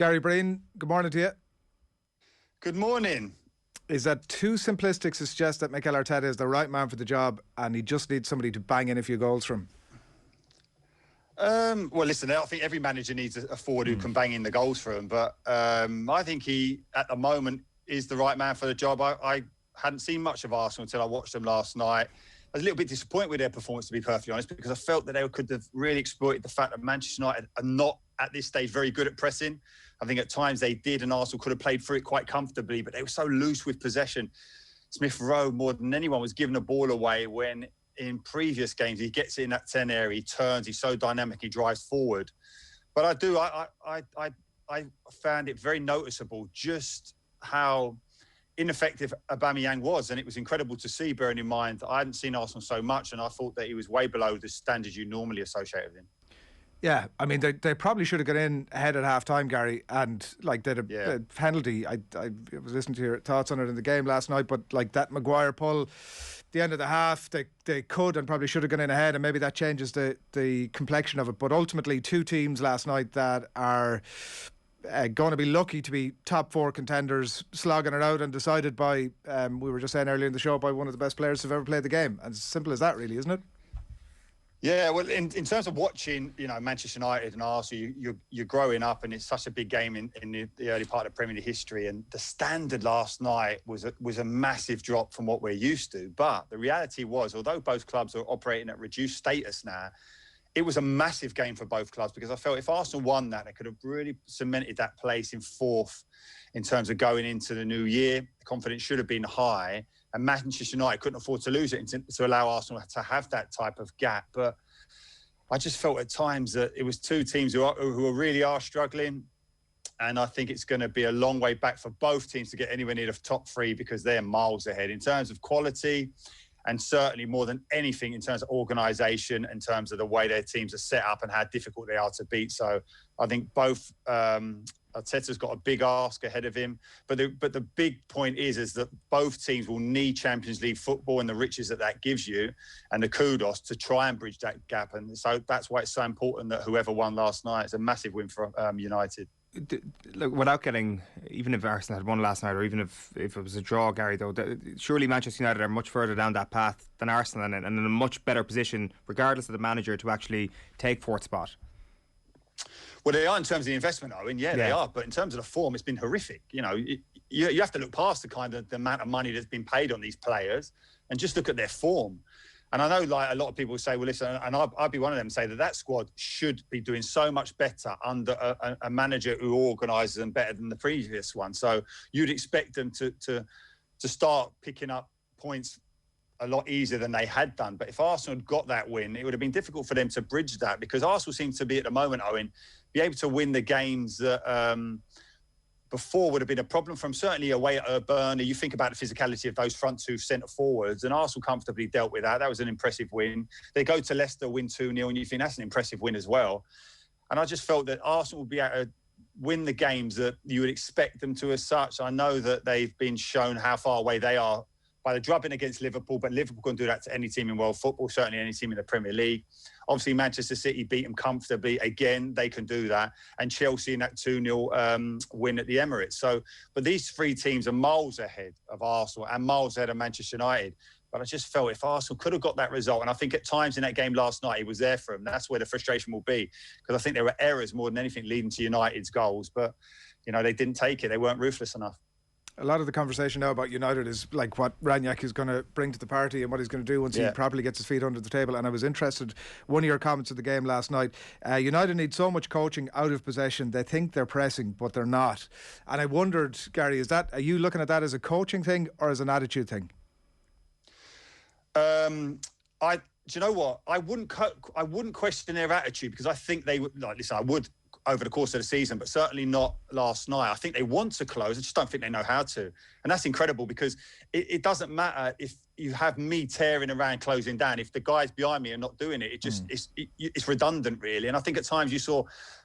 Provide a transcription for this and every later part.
Gary Breen, good morning to you. Good morning. Is that too simplistic to suggest that Mikel Arteta is the right man for the job and he just needs somebody to bang in a few goals for him? Well, listen, I think every manager needs a forward who can bang in the goals for him. But I think he, at the moment, is the right man for the job. I hadn't seen much of Arsenal until I watched them last night. I was a little bit disappointed with their performance, to be perfectly honest, because I felt that they could have really exploited the fact that Manchester United are not, at this stage, very good at pressing. I think at times they did, and Arsenal could have played through it quite comfortably, but they were so loose with possession. Smith Rowe, more than anyone, was giving the ball away when in previous games he gets in that 10 area, he turns, he's so dynamic, he drives forward. But I found it very noticeable just how ineffective Aubameyang was, and it was incredible to see, bearing in mind I hadn't seen Arsenal so much, and I thought that he was way below the standards you normally associate with him. Yeah, I mean, they probably should have got in ahead at half-time, Gary, and, like, they had a penalty. I was listening to your thoughts on it in the game last night, but, like, that Maguire pull, the end of the half, they could and probably should have gone in ahead, and maybe that changes the complexion of it. But ultimately, two teams last night that are going to be lucky to be top four contenders, slogging it out and decided by, we were just saying earlier in the show, by one of the best players who've ever played the game. And it's as simple as that, really, isn't it? Yeah, well, in terms of watching, Manchester United and Arsenal, you're growing up, and it's such a big game in the early part of Premier League history. And the standard last night was a massive drop from what we're used to. But the reality was, although both clubs are operating at reduced status now, it was a massive game for both clubs, because I felt if Arsenal won that, they could have really cemented that place in fourth in terms of going into the new year. The confidence should have been high, and Manchester United couldn't afford to lose it to allow Arsenal to have that type of gap. But I just felt at times that it was two teams who really are struggling, and I think it's going to be a long way back for both teams to get anywhere near the top three, because they're miles ahead in terms of quality, and certainly more than anything in terms of organisation, in terms of the way their teams are set up and how difficult they are to beat. So I think both Arteta's got a big ask ahead of him, but the big point is that both teams will need Champions League football and the riches that gives you, and the kudos to try and bridge that gap. And so that's why it's so important that whoever won last night is a massive win for United. Look, without getting, even if Arsenal had won last night, or even if it was a draw, Gary, though, surely Manchester United are much further down that path than Arsenal, and in a much better position, regardless of the manager, to actually take fourth spot. Well, they are in terms of the investment, Owen. Yeah, they are. But in terms of the form, it's been horrific. You have to look past the amount of money that's been paid on these players and just look at their form. And I know, like, a lot of people say, well, listen, and I'd be one of them, say that squad should be doing so much better under a manager who organises them better than the previous one. So you'd expect them to start picking up points a lot easier than they had done. But if Arsenal had got that win, it would have been difficult for them to bridge that, because Arsenal seems to be, at the moment, Owen, be able to win the games that before would have been a problem, from certainly away at Burnley. You think about the physicality of those front two centre forwards, and Arsenal comfortably dealt with that. That was an impressive win. They go to Leicester, win 2-0, and you think that's an impressive win as well. And I just felt that Arsenal would be able to win the games that you would expect them to as such. I know that they've been shown how far away they are by the drubbing against Liverpool, but Liverpool can do that to any team in world football, certainly any team in the Premier League. Obviously, Manchester City beat them comfortably. Again, they can do that. And Chelsea in that 2-0 win at the Emirates. So, but these three teams are miles ahead of Arsenal and miles ahead of Manchester United. But I just felt if Arsenal could have got that result, and I think at times in that game last night, it was there for them. That's where the frustration will be, because I think there were errors more than anything leading to United's goals. But, they didn't take it. They weren't ruthless enough. A lot of the conversation now about United is like what Rangnick is going to bring to the party and what he's going to do once he properly gets his feet under the table. And I was interested, one of your comments of the game last night, United need so much coaching out of possession. They think they're pressing, but they're not. And I wondered, Gary, are you looking at that as a coaching thing or as an attitude thing? Do you know what? I wouldn't question their attitude, because I think they would. Like, listen, I would over the course of the season, but certainly not last night. I think they want to close. I just don't think they know how to. And that's incredible, because it doesn't matter if you have me tearing around closing down. If the guys behind me are not doing it, it's redundant, really. And I think at times you saw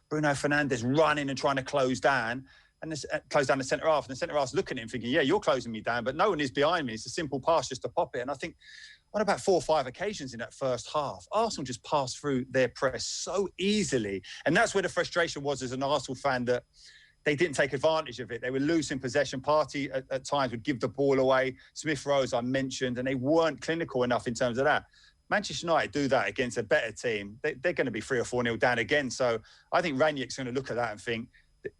Bruno Fernandes running and trying to close down. And close down the centre half. And the centre half's looking at him thinking, yeah, you're closing me down, but no one is behind me. It's a simple pass just to pop it. And I think on about 4 or 5 occasions in that first half, Arsenal just passed through their press so easily. And that's where the frustration was as an Arsenal fan, that they didn't take advantage of it. They were losing possession. Partey at times would give the ball away. Smith-Rowe, as I mentioned, and they weren't clinical enough in terms of that. Manchester United do that against a better team. They're going to be 3 or 4-0 down again. So I think Rangnick's going to look at that and think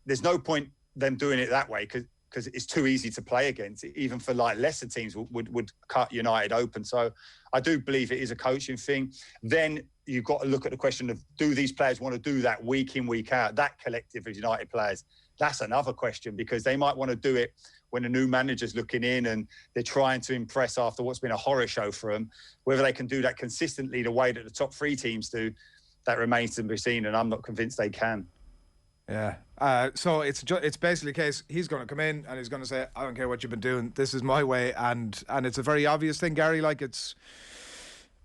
there's no point them doing it that way because it's too easy to play against. Even for like lesser teams would cut United open. So I do believe it is a coaching thing. Then you've got to look at the question of, do these players want to do that week in, week out, that collective of United players? That's another question, because they might want to do it when a new manager's looking in and they're trying to impress after what's been a horror show for them. Whether they can do that consistently the way that the top 3 teams do, that remains to be seen, and I'm not convinced they can. Yeah. So it's basically a case, he's going to come in and he's going to say, I don't care what you've been doing, this is my way. And it's a very obvious thing, Gary. Like, it's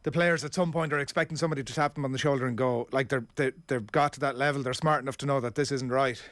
the players at some point are expecting somebody to tap them on the shoulder and go, like, they've got to that level. They're smart enough to know that this isn't right.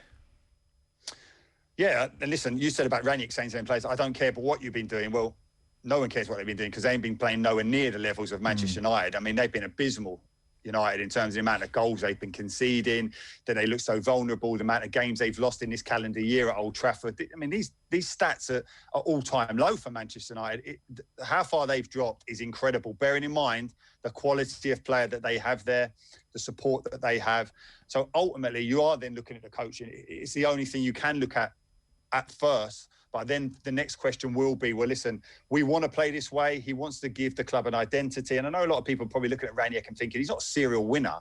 Yeah, and listen, you said about Rangnick saying to players, I don't care about what you've been doing. Well, no one cares what they've been doing, because they ain't been playing nowhere near the levels of Manchester United. I mean, they've been abysmal, United, in terms of the amount of goals they've been conceding, that they look so vulnerable, the amount of games they've lost in this calendar year at Old Trafford. I mean, these stats are all-time low for Manchester United. How far they've dropped is incredible, bearing in mind the quality of player that they have there, the support that they have. So ultimately, you are then looking at the coaching. It's the only thing you can look at first. But then the next question will be, well, listen, we want to play this way. He wants to give the club an identity. And I know a lot of people are probably looking at Rangnick and thinking he's not a serial winner.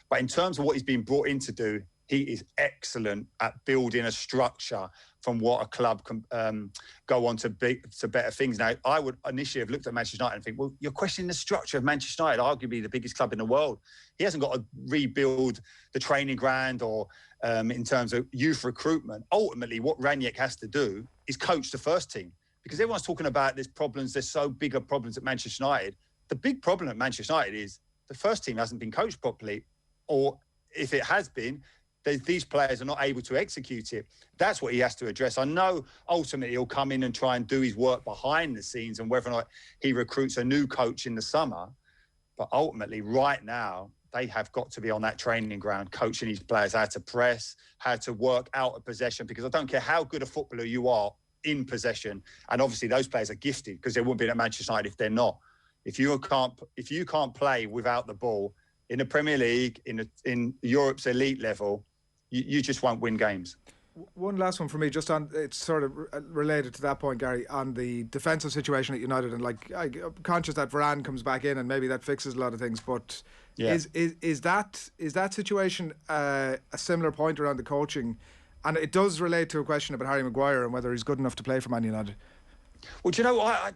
But in terms of what he's been brought in to do, he is excellent at building a structure from what a club can go on to better things. Now, I would initially have looked at Manchester United and think, well, you're questioning the structure of Manchester United, arguably the biggest club in the world. He hasn't got to rebuild the training ground or in terms of youth recruitment. Ultimately, what Rangnick has to do is coach the first team, because everyone's talking about there's problems, there's so bigger problems at Manchester United. The big problem at Manchester United is the first team hasn't been coached properly, or if it has been, these players are not able to execute it. That's what he has to address. I know ultimately he'll come in and try and do his work behind the scenes, and whether or not he recruits a new coach in the summer. But ultimately, right now, they have got to be on that training ground, coaching these players how to press, how to work out of possession, because I don't care how good a footballer you are in possession. And obviously those players are gifted, because they wouldn't be at Manchester United if they're not. If you can't play without the ball in the Premier League, in Europe's elite level, you just won't win games. One last one for me, just on, it's sort of related to that point, Gary, on the defensive situation at United, and like, I'm conscious that Varane comes back in and maybe that fixes a lot of things, but yeah. Is that situation a similar point around the coaching? And it does relate to a question about Harry Maguire and whether he's good enough to play for Man United. Well, do you know what?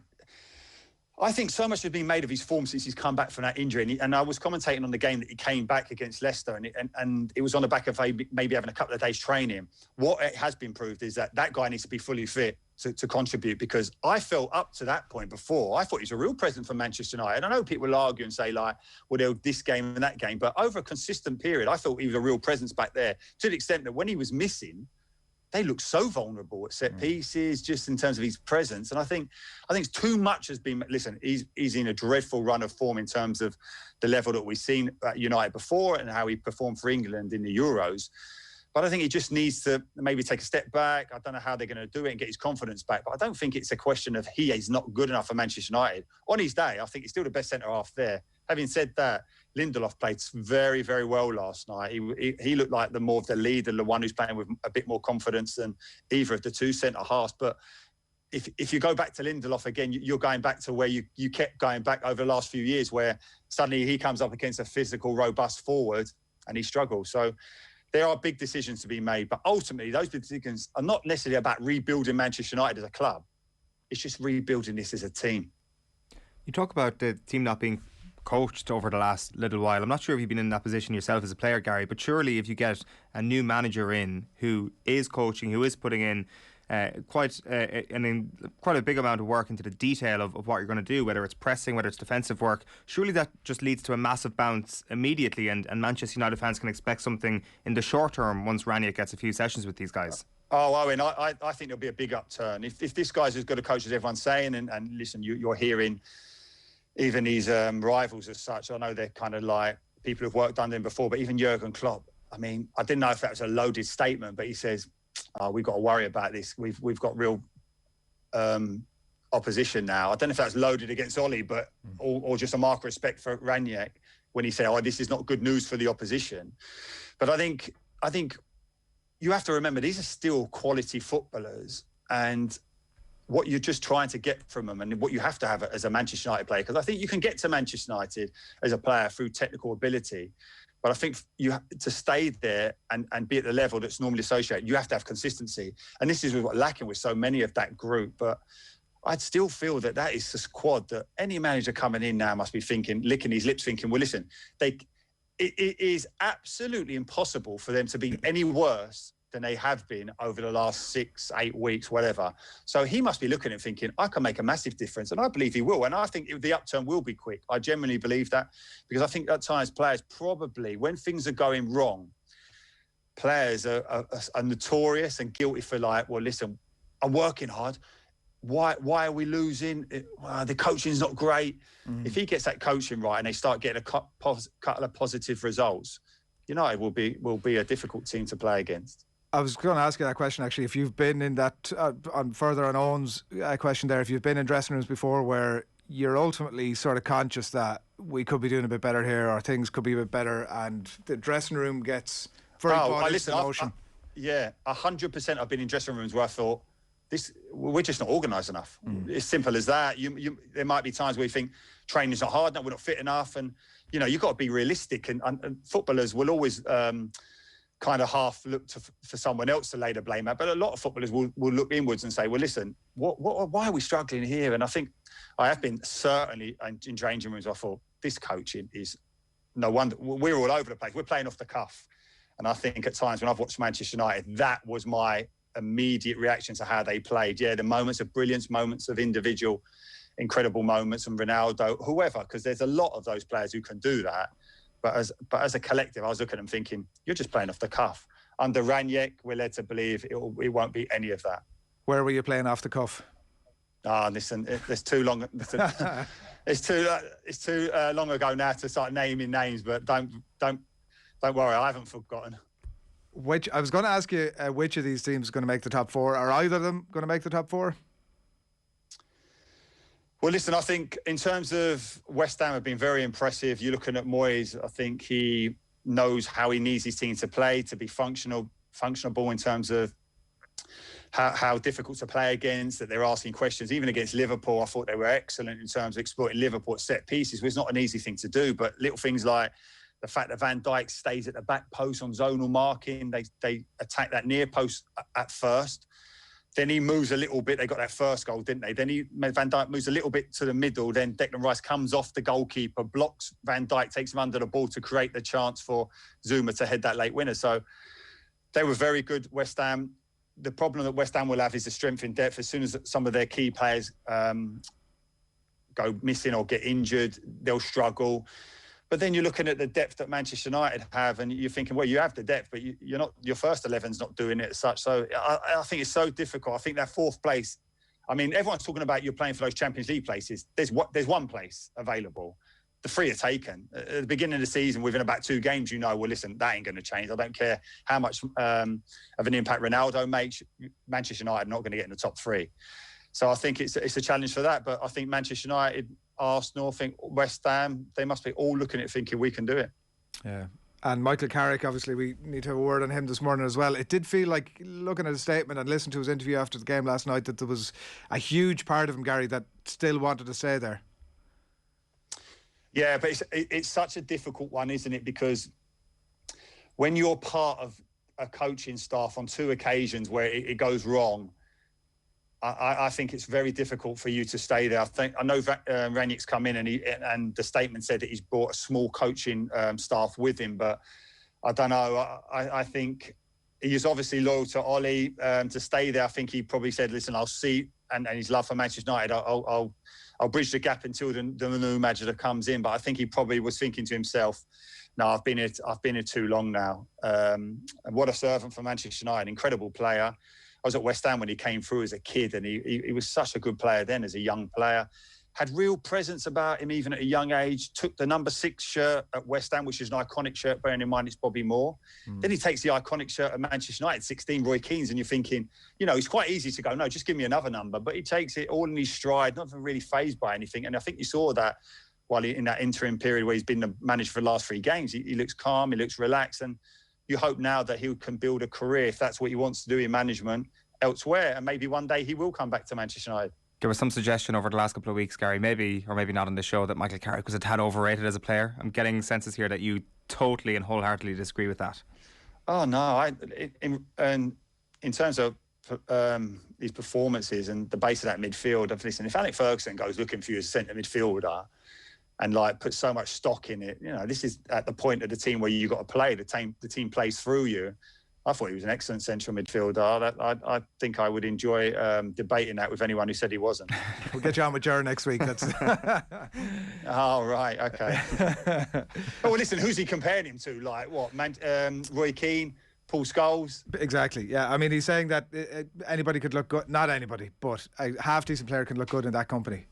I think so much has been made of his form since he's come back from that injury. And I was commentating on the game that he came back against Leicester, and it was on the back of maybe having a couple of days training. What it has been proved is that guy needs to be fully fit to contribute, because I felt up to that point before, I thought he was a real presence for Manchester United. I know people will argue and say, like, well, they'll this game and that game, but over a consistent period, I thought he was a real presence back there, to the extent that when he was missing, they look so vulnerable at set pieces, just in terms of his presence. And I think too much has been. Listen, he's in a dreadful run of form in terms of the level that we've seen at United before and how he performed for England in the Euros. But I think he just needs to maybe take a step back. I don't know how they're going to do it and get his confidence back. But I don't think it's a question of he is not good enough for Manchester United. On his day, I think he's still the best centre half there. Having said that, Lindelof played very, very well last night. He looked like the more of the leader, the one who's playing with a bit more confidence than either of the two centre halves. But if you go back to Lindelof again, you're going back to where you kept going back over the last few years, where suddenly he comes up against a physical, robust forward and he struggles. So there are big decisions to be made. But ultimately, those big decisions are not necessarily about rebuilding Manchester United as a club. It's just rebuilding this as a team. You talk about the team not being coached over the last little while. I'm not sure if you've been in that position yourself as a player, Gary, but surely if you get a new manager in who is coaching, who is putting in quite a big amount of work into the detail of what you're going to do, whether it's pressing, whether it's defensive work, surely that just leads to a massive bounce immediately, and Manchester United fans can expect something in the short term once Rangnick gets a few sessions with these guys. Oh, Owen, I think there'll be a big upturn. If this guy's as good a coach as everyone's saying, and listen, you're hearing even his rivals as such, I know they're kind of like people who've worked under him before, but even Jurgen Klopp, I mean, I didn't know if that was a loaded statement, but he says we've got to worry about this. We've got real opposition now. I don't know if that's loaded against Ollie, but or just a mark of respect for Rangnick when he said, this is not good news for the opposition. But I think you have to remember, these are still quality footballers, and what you're just trying to get from them, and what you have to have as a Manchester United player, because I think you can get to Manchester United as a player through technical ability, but I think you have to stay there and be at the level that's normally associated. You have to have consistency, and this is what's lacking with so many of that group. But I'd still feel that is the squad that any manager coming in now must be thinking, licking his lips, thinking, well, listen, it is absolutely impossible for them to be any worse than they have been over the last 6-8 weeks, whatever. So he must be looking at thinking, I can make a massive difference, and I believe he will. And I think the upturn will be quick. I genuinely believe that, because I think at times players probably, when things are going wrong, players are notorious and guilty for like, well, listen, I'm working hard. Why are we losing? The coaching's not great. If he gets that coaching right and they start getting a couple of positive results, United will be a difficult team to play against. I was going to ask you that question, actually. If you've been in that, further on Owen's question there, if you've been in dressing rooms before where you're ultimately sort of conscious that we could be doing a bit better here, or things could be a bit better, and the dressing room gets very caught into emotion. 100% I've been in dressing rooms where I thought, we're just not organised enough. It's simple as that. There might be times where you think training's not hard enough, we're not fit enough, and you've got to be realistic. And footballers will always kind of half look for someone else to lay the blame at, but a lot of footballers will look inwards and say, well, listen, why are we struggling here? And I think I have been certainly in changing rooms. I thought, this coaching is no wonder. We're all over the place. We're playing off the cuff. And I think at times when I've watched Manchester United, that was my immediate reaction to how they played. Yeah, the moments of brilliance, moments of individual incredible moments, and Ronaldo, whoever, because there's a lot of those players who can do that. But as a collective, I was looking at them thinking, you're just playing off the cuff. Under Rangnick, we're led to believe it won't be any of that. Where were you playing off the cuff? Listen, it's too long. It's too long ago now to start naming names. But don't worry, I haven't forgotten. I was going to ask you which of these teams is going to make the top four. Are either of them going to make the top four? Well, listen, I think in terms of West Ham have been very impressive. You're looking at Moyes. I think he knows how he needs his team to play, to be functionable in terms of how difficult to play against, that they're asking questions. Even against Liverpool, I thought they were excellent in terms of exploiting Liverpool at set pieces, which is not an easy thing to do. But little things like the fact that Van Dijk stays at the back post on zonal marking, they attack that near post at first. Then he moves a little bit. They got that first goal, didn't they? Then Van Dijk moves a little bit to the middle. Then Declan Rice comes off the goalkeeper, blocks Van Dijk, takes him under the ball to create the chance for Zuma to head that late winner. So they were very good, West Ham. The problem that West Ham will have is the strength in depth. As soon as some of their key players go missing or get injured, they'll struggle. But then you're looking at the depth that Manchester United have, and you're thinking, well, you have the depth, but you're not. Your first 11's not doing it as such. So I think it's so difficult. I think that fourth place. I mean, everyone's talking about you're playing for those Champions League places. There's one place available. The three are taken. At the beginning of the season, within about 2 games, well, listen, that ain't going to change. I don't care how much of an impact Ronaldo makes. Manchester United are not going to get in the top 3. So I think it's a challenge for that. But I think Manchester United, Arsenal, I think West Ham, they must be all looking at it thinking we can do it. Yeah. And Michael Carrick, obviously, we need to have a word on him this morning as well. It did feel like, looking at his statement and listening to his interview after the game last night, that there was a huge part of him, Gary, that still wanted to stay there. Yeah, but it's such a difficult one, isn't it? Because when you're part of a coaching staff on 2 occasions where it goes wrong, I think it's very difficult for you to stay there. I know Rangnick's come in and the statement said that he's brought a small coaching staff with him, but I don't know. I think he's obviously loyal to Ollie to stay there. I think he probably said, "Listen, I'll see," and his love for Manchester United, I'll bridge the gap until the new manager comes in. But I think he probably was thinking to himself, "No, I've been here too long now." And what a servant for Manchester United, incredible player. I was at West Ham when he came through as a kid, and he was such a good player then as a young player. had real presence about him even at a young age, took the number 6 shirt at West Ham, which is an iconic shirt, bearing in mind it's Bobby Moore. Then he takes the iconic shirt at Manchester United, 16, Roy Keane's, and you're thinking, you know, it's quite easy to go, no, just give me another number. But he takes it all in his stride, not really fazed by anything. And I think you saw that while in that interim period where he's been the manager for the last 3 games. He looks calm, he looks relaxed, and you hope now that he can build a career, if that's what he wants to do in management, elsewhere. And maybe one day he will come back to Manchester United. There was some suggestion over the last couple of weeks, Gary, maybe or maybe not on the show, that Michael Carrick was a tad overrated as a player. I'm getting senses here that you totally and wholeheartedly disagree with that. Oh no, in terms of his performances and the base of that midfield, listen, if Alex Ferguson goes looking for you as a centre midfielder and like puts so much stock in it, you know, this is at the point of the team where you've got to play. The team plays through you. I thought he was an excellent central midfielder. I think I would enjoy debating that with anyone who said he wasn't. We'll get you on with Jared next week. That's Oh, right, okay. Oh, well, listen, who's he comparing him to? Like, what, Roy Keane, Paul Scholes? Exactly, yeah. I mean, he's saying that anybody could look good. Not anybody, but a half-decent player can look good in that company.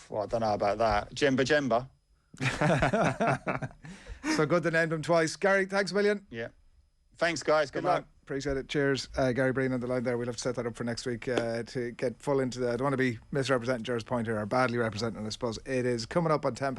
Well, I don't know about that. Jemba. So good they named him twice. Gary, thanks a million. Yeah. Thanks, guys. Good luck. Appreciate it. Cheers. Gary Breen on the line there. We'll have to set that up for next week to get full into that. I don't want to be misrepresenting Gerard's point here, or badly representing, I suppose. It is coming up on 8:10.